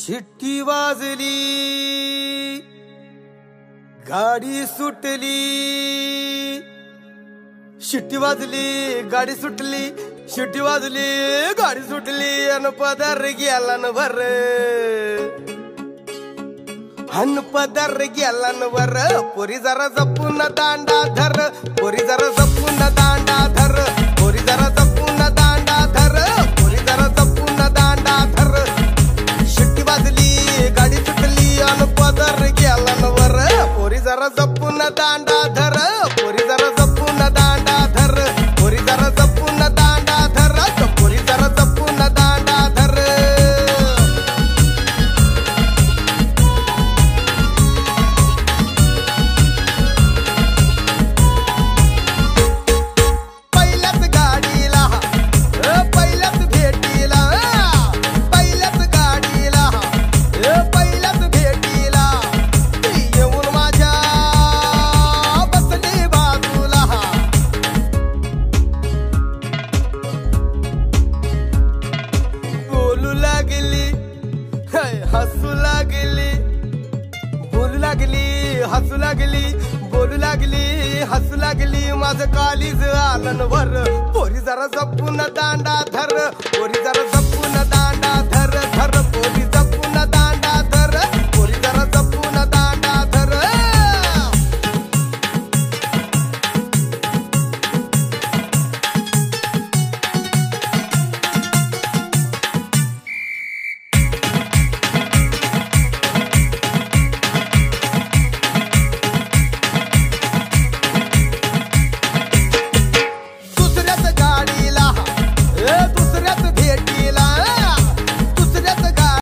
शिट्टी वाजली गाडी सुटली, शिट्टी वाजली गाडी सुटली, शिट्टी वाजली गाडी सुटली अन पदर गेला न वर, अन पदर गेला न वर. पोरी जरा जपून दांडा धर, पोरी जरा जपून दांडा धर, पोरी जरा जपून दांडा धर, पोरी जरा जपून दांडा धर. शिट्टी वाजली गाडी सुटली अन पदर गेला न वर. पोरी जरा जपून दांडा धर, पोरी जरा जपून दांडा धर, पोरी जरा जपून दांडा धर, पोरी जरा जपून दांडा धर. पहिल्याच गाडीला पहिल्याच भेटीला, पहिल्याच गाडीला पहिल्याच भेटीला येऊन माझ्या बसली बाजूला. बोलू लागली हसू लागली, बोलू लागली हसू लागली, बोलू लागली हसू लागली. माझं कालीज आलन वर. पोरी जरा जपून दांडा धर, पोरी जरा जपून दांडा धर धर.